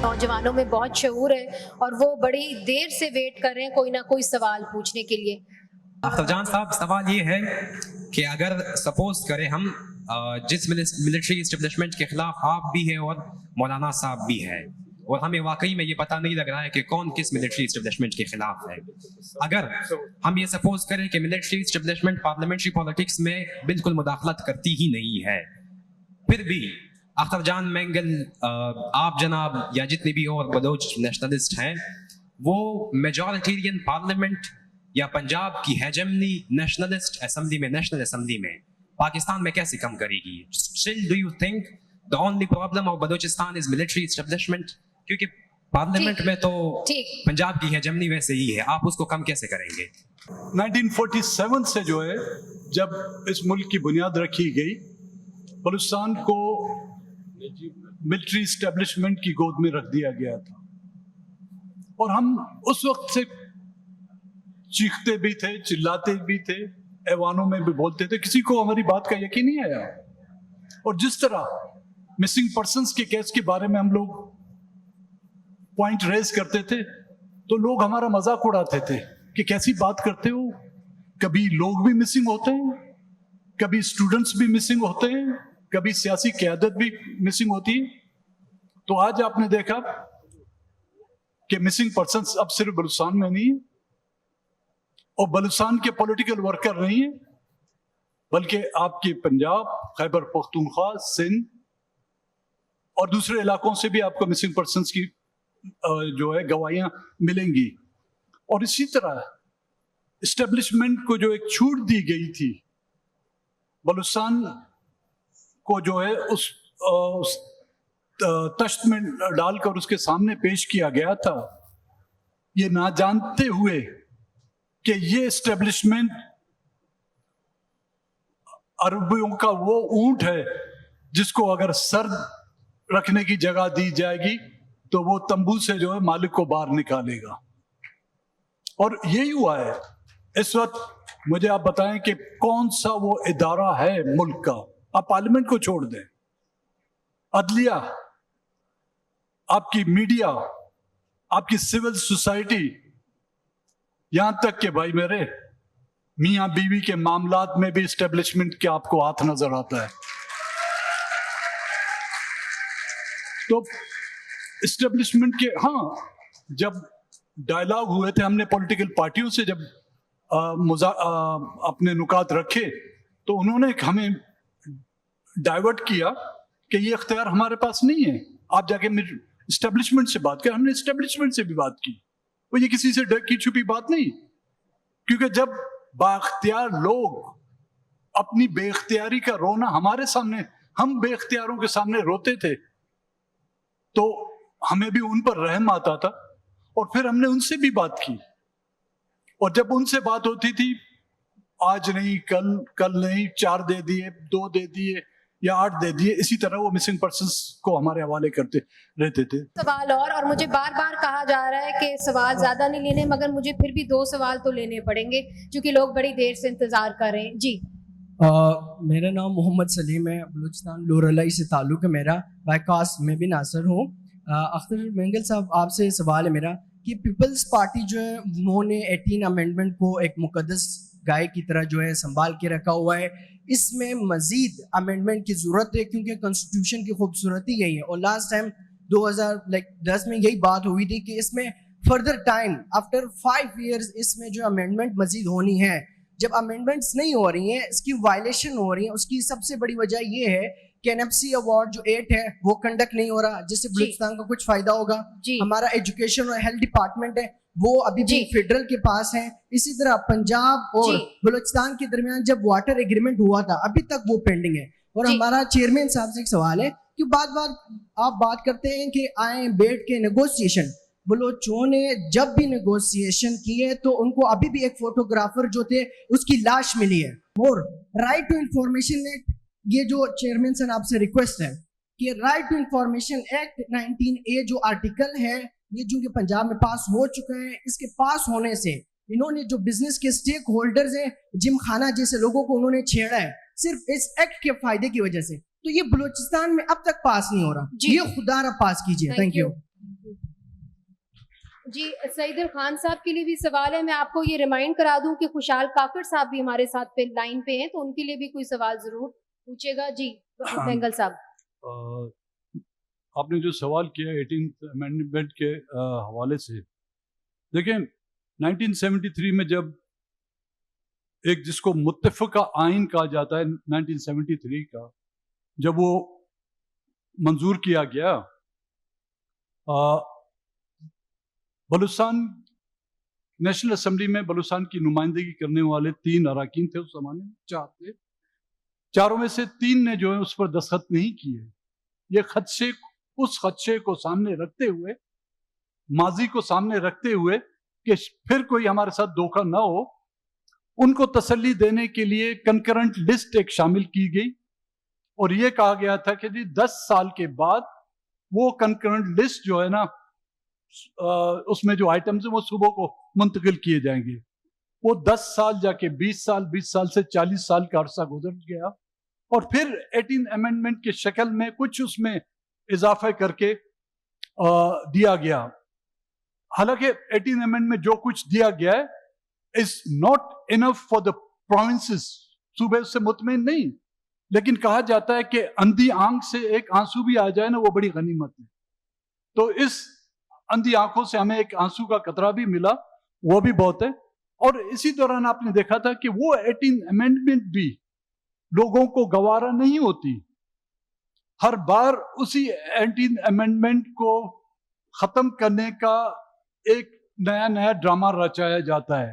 نوجوانوں میں بہت شعور ہے اور وہ بڑی دیر سے ویٹ کر رہے ہیں کوئی نہ کوئی سوال پوچھنے کے لیے. اختر جان صاحب، سوال یہ ہے کہ اگر سپوز کریں ہم جس ملٹری اسٹیبلشمنٹ کے خلاف آپ بھی ہیں اور مولانا صاحب بھی ہیں، اور ہمیں واقعی میں یہ پتہ نہیں لگ رہا ہے کہ کون کس ملٹری اسٹیبلشمنٹ کے خلاف ہے. اگر ہم یہ سپوز کریں کہ ملٹری اسٹیبلشمنٹ پارلیمنٹری پالیٹکس میں بالکل مداخلت کرتی ہی نہیں ہے، پھر بھی اختر جان مینگل، آپ جناب یا جتنے بھی اور بلوچ نیشنلسٹ ہیں، وہ میجورٹیرین پارلیمنٹ یا پنجاب کی ہیجمنی نیشنلسٹ اسمبلی میں، نیشنل اسمبلی میں پاکستان میں کیسے کم کرے گی؟ Still do you think the only problem of Balochistan is military establishment؟ کیونکہ پارلیمنٹ میں تو پنجاب کی ہیجمنی ویسے ہی ہے، آپ اس کو کم کیسے کریں گے؟ 1947 سے جو ہے جب اس ملک کی بنیاد رکھی گئی، بلوچستان کو ملٹری اسٹیبلشمنٹ کی گود میں رکھ دیا گیا تھا، اور ہم اس وقت سے چیختے بھی تھے، چلاتے بھی تھے، ایوانوں میں بھی بولتے تھے، کسی کو ہماری بات کا یقین نہیں آیا. اور جس طرح مسنگ پرسنز کے کیس کے بارے میں ہم لوگ پوائنٹ ریز کرتے تھے تو لوگ ہمارا مذاق اڑاتے تھے کہ کیسی بات کرتے ہو، کبھی لوگ بھی مسنگ ہوتے ہیں، کبھی اسٹوڈنٹس بھی مسنگ ہوتے ہیں، کبھی سیاسی قیادت بھی مسنگ ہوتی ہے. تو آج آپ نے دیکھا کہ مسنگ پرسنز اب صرف بلوچستان میں نہیں ہے، اور بلوچستان کے پولیٹیکل ورکر نہیں ہیں، بلکہ آپ کی پنجاب، خیبر پختونخوا، سندھ اور دوسرے علاقوں سے بھی آپ کو مسنگ پرسنز کی جو ہے گواہیاں ملیں گی. اور اسی طرح اسٹیبلشمنٹ کو جو ایک چھوٹ دی گئی تھی، بلوچستان کو جو ہے اس تشت میں ڈال کر اس کے سامنے پیش کیا گیا تھا، یہ نہ جانتے ہوئے کہ یہ اسٹیبلشمنٹ عربیوں کا وہ اونٹ ہے جس کو اگر سر رکھنے کی جگہ دی جائے گی تو وہ تمبو سے جو ہے مالک کو باہر نکالے گا. اور یہی ہوا ہے. اس وقت مجھے آپ بتائیں کہ کون سا وہ ادارہ ہے ملک کا، آپ پارلیمنٹ کو چھوڑ دیں، عدلیہ، آپ کی میڈیا، آپ کی سول سوسائٹی، یہاں تک کہ بھائی میرے میاں بیوی کے معاملات میں بھی اسٹیبلشمنٹ کے آپ کو ہاتھ نظر آتا ہے. تو اسٹیبلشمنٹ کے ہاں جب ڈائلاگ ہوئے تھے، ہم نے پولیٹیکل پارٹیوں سے جب اپنے نکات رکھے تو انہوں نے ہمیں ڈائیورٹ کیا کہ یہ اختیار ہمارے پاس نہیں ہے، آپ جا کے اسٹیبلشمنٹ سے بات کریں. ہم نے اسٹیبلشمنٹ سے بھی بات کی، وہ یہ کسی سے ڈر کی چھپی بات نہیں، کیونکہ جب بااختیار لوگ اپنی بے اختیاری کا رونا ہمارے سامنے، ہم بے اختیاروں کے سامنے روتے تھے تو ہمیں بھی ان پر رحم آتا تھا، اور پھر ہم نے ان سے بھی بات کی. اور جب ان سے بات ہوتی تھی، آج نہیں، کل نہیں، 4 دے دیے، 2 دے دیے یا 8 دے دیے، اسی طرح وہ مسنگ پرسنز کو ہمارے حوالے کرتے رہتے تھے. سوال اور مجھے بار بار کہا جا رہا ہے کہ سوال زیادہ نہیں لینے، مگر مجھے پھر بھی 2 سوال تو لینے پڑیں گے کیونکہ لوگ بڑی دیر سے انتظار کر رہے ہیں. جی میرا نام محمد سلیم ہے، بلوچستان لورلائی سے تعلق ہے میرا، بائی کاسٹ میں بھی ناصر ہوں. اختر مینگل صاحب، آپ سے سوال ہے میرا کہ پیپلز پارٹی جو ہے انہوں نے 18 امینڈمنٹ کو ایک مقدس گائے کی طرح جو ہے سنبھال کے رکھا ہوا ہے. اس میں مزید امینڈمنٹ کی ضرورت ہے کیونکہ کنسٹیٹیوشن کی خوبصورتی یہی ہے، اور لاسٹ ٹائم 2010 میں یہی بات ہوئی تھی کہ اس میں فردر ٹائم آفٹر 5 ایئرز اس میں جو امینڈمنٹ مزید ہونی ہے. جب امینڈمنٹس نہیں ہو رہی ہیں، اس کی وائلیشن ہو رہی ہے، اس کی سب سے بڑی وجہ یہ ہے کہ NFC ایوارڈ جو 8 ہے وہ کنڈکٹ نہیں ہو رہا، جس سے بلوچستان کو کچھ فائدہ ہوگا. ہمارا ایجوکیشن اور ہیلتھ ڈپارٹمنٹ ہے وہ ابھی بھی فیڈرل کے پاس ہے. اسی طرح پنجاب اور بلوچستان کے درمیان جب واٹر ایگریمنٹ ہوا تھا ابھی تک وہ پینڈنگ ہے. اور ہمارا چیئرمین صاحب سے ایک سوال ہے کہ بات آپ بات کرتے ہیں کہ آئیں بیٹھ کے نیگوسیشن، بلوچوں نے جب بھی نیگوسیشن کی ہے تو ان کو ابھی بھی ایک فوٹوگرافر جو تھے اس کی لاش ملی ہے. اور رائٹ ٹو انفارمیشن ایکٹ، یہ جو چیئرمین صاحب آپ سے ریکویسٹ ہے کہ right to information act 19A جو آرٹیکل ہے، یہ جو کہ پنجاب میں پاس ہو چکا ہے، اس کے پاس ہونے سے انہوں نے جو بزنس کے سٹیک ہولڈرز ہیں، جم خانہ جیسے لوگوں کو انہوں نے چھیڑا ہے صرف اس ایکٹ کے فائدے کی وجہ سے. تو یہ بلوچستان میں اب تک پاس نہیں ہو رہا، یہ خدا را پاس کیجیے. Thank you. جی سعید خان صاحب کے لیے بھی سوال ہے. میں آپ کو یہ ریمائنڈ کرا دوں کہ خوشحال کاکڑ صاحب بھی ہمارے ساتھ پہ لائن پہ ہیں, تو ان کے لیے بھی کوئی سوال ضرور پوچھے گا. جی بینگل صاحب. آپ نے جو سوال کیا 18th امینڈمنٹ کے حوالے سے, دیکھیں 1973 میں جب ایک جس کو متفقہ آئین کہا جاتا ہے 1973 کا, جب وہ منظور کیا گیا, بلوچستان نیشنل اسمبلی میں بلوچستان کی نمائندگی کرنے والے 3 اراکین تھے اس زمانے میں, 4 تھے. 4 میں سے 3 نے جو ہے اس پر دستخط نہیں کیے. یہ اس خدشے کو سامنے رکھتے ہوئے, ماضی کو سامنے رکھتے ہوئے کہ پھر کوئی ہمارے ساتھ دھوکہ نہ ہو, ان کو تسلی دینے کے لیے کنکرنٹ لسٹ ایک شامل کی گئی, اور یہ کہا گیا تھا کہ 10 سال کے بعد وہ کنکرنٹ لسٹ جو ہے نا, اس میں جو آئٹمز ہیں وہ صوبوں کو منتقل کیے جائیں گے. وہ 10 سال جا کے 20 سال, 20 سال سے 40 سال کا عرصہ گزر گیا, اور پھر 18 امینڈمنٹ کی شکل میں کچھ اس میں اضافہ کر کے دیا گیا. حالانکہ 18 امینڈمنٹ میں جو کچھ دیا گیا ہے is not enough for the provinces, صوبے سے مطمئن نہیں, لیکن کہا جاتا ہے کہ اندھی آنکھ سے ایک آنسو بھی آ جائے نا, وہ بڑی غنیمت ہے. تو اس اندھی آنکھوں سے ہمیں ایک آنسو کا قطرہ بھی ملا, وہ بھی بہت ہے. اور اسی دوران آپ نے دیکھا تھا کہ وہ 18 امینڈمنٹ بھی لوگوں کو گوارا نہیں ہوتی. ہر بار اسی 18 امینڈمنٹ کو ختم کرنے کا ایک نیا ڈرامہ رچایا جاتا ہے.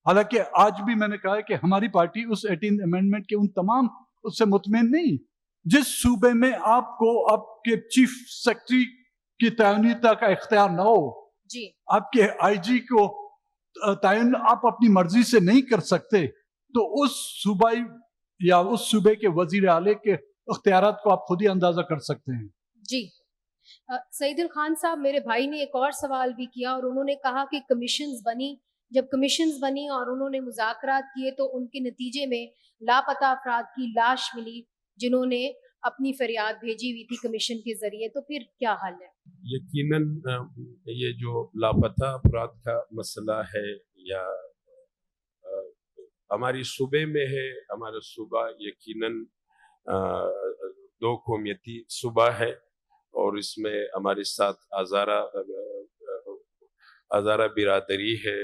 حالانکہ آج بھی میں نے کہا ہے کہ ہماری پارٹی اس 18 امینڈمنٹ کے ان تمام اس سے مطمئن نہیں. جس صوبے میں آپ کو آپ کے چیف سیکرٹری کی تعینیت کا اختیار نہ ہو, جی آپ کے آئی جی کو تعین آپ اپنی مرضی سے نہیں کر سکتے, تو اس صوبائی یا اس صوبے کے وزیر اعلی کے اختیارات کو آپ خود ہی اندازہ کر سکتے ہیں. جی سعید خان صاحب, میرے بھائی نے ایک اور سوال بھی کیا, اور انہوں نے کہا کہ جب کمیشنز بنی اور انہوں نے مذاکرات کیے تو ان کے نتیجے میں لاپتہ افراد کی لاش ملی جنہوں نے اپنی فریاد بھیجی ہوئی تھی کمیشن کے ذریعے, تو پھر کیا حل ہے؟ یقیناً یہ جو لاپتہ افراد کا مسئلہ ہے یا ہماری صوبے میں ہے, ہمارا صوبہ یقیناً 2 قومیتی صوبہ ہے, اور اس میں ہمارے ساتھ ہزارہ برادری ہے.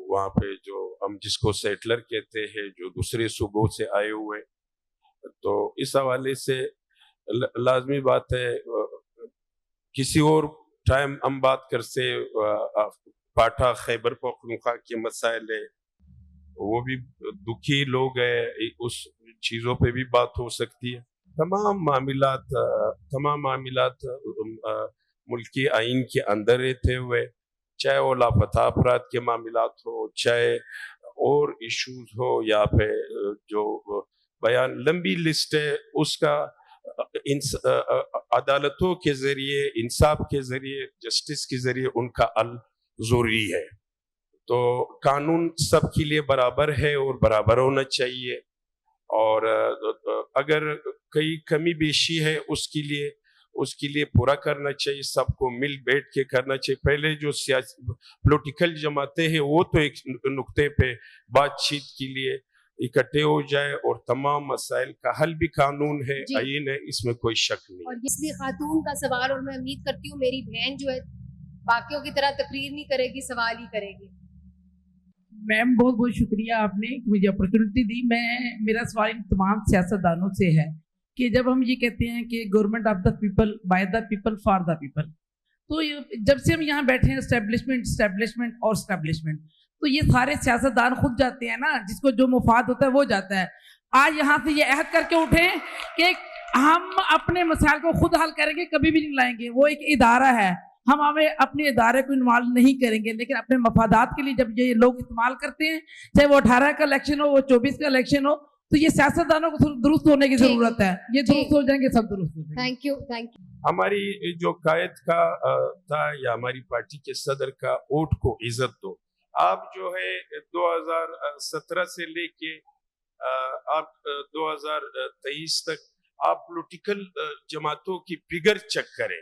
وہاں پہ جو ہم جس کو سیٹلر کہتے ہیں, جو دوسرے صوبوں سے آئے ہوئے, تو اس حوالے سے لازمی بات ہے کسی اور ٹائم ہم بات کر سے پاٹھا خیبر پختونخوا کے مسائل ہے, وہ بھی دکھی لوگ ہیں, اس چیزوں پہ بھی بات ہو سکتی ہے. تمام معاملات ملکی آئین کے اندر رہتے ہوئے, چاہے وہ لاپتہ افراد کے معاملات ہو, چاہے اور ایشوز ہو, یا پھر جو بیان لمبی لسٹ ہے اس کا عدالتوں کے ذریعے, انصاف کے ذریعے, جسٹس کے ذریعے ان کا حل ضروری ہے. تو قانون سب کے لیے برابر ہے اور برابر ہونا چاہیے, اور اگر کئی کمی بیشی ہے اس کے لیے پورا کرنا چاہیے, سب کو مل بیٹھ کے کرنا چاہیے. پہلے جو سیاسی پولیٹیکل جماعتیں ہیں وہ تو ایک نقطے پہ بات چیت کے لیے اکٹھے ہو جائے, اور تمام مسائل کا حل بھی قانون ہے, آئین ہے, اس میں کوئی شک نہیں. اور اس لیے خاتون کا سوال, اور میں امید کرتی ہوں میری بہن جو ہے باقیوں کی طرح تقریر نہیں کرے گی, سوال ہی کرے گی. میم بہت بہت شکریہ آپ نے مجھے اپرچونٹی دی. میرا سوال ان تمام سیاستدانوں سے ہے کہ جب ہم یہ کہتے ہیں کہ government of the people, by the people, for the people, تو جب سے ہم یہاں بیٹھے ہیں اسٹیبلشمنٹ اور اسٹیبلشمنٹ, تو یہ سارے سیاستدان خود جاتے ہیں نا, جس کو جو مفاد ہوتا ہے وہ جاتا ہے. آج یہاں سے یہ عہد کر کے اٹھیں کہ ہم اپنے مسائل کو خود حل کریں گے, کبھی بھی نہیں لائیں گے. وہ ایک ادارہ ہے, ہم ہمیں اپنے ادارے کو انوالو نہیں کریں گے, لیکن اپنے مفادات کے لیے جب یہ لوگ استعمال کرتے ہیں, چاہے وہ 18 کا الیکشن ہو, وہ 24 کا الیکشن ہو, تو یہ سیاستدانوں کو درست ہونے کی ضرورت ہے. یہ درست ہو جائیں گے, سب درست ہو جائیں گے. Thank you. ہماری جو قائد کا تھا یا ہماری پارٹی کے صدر کا ووٹ کو عزت دو. آپ جو ہے 2017 سے لے کے آپ 2023 تک آپ پولیٹیکل جماعتوں کی فگر چیک کریں,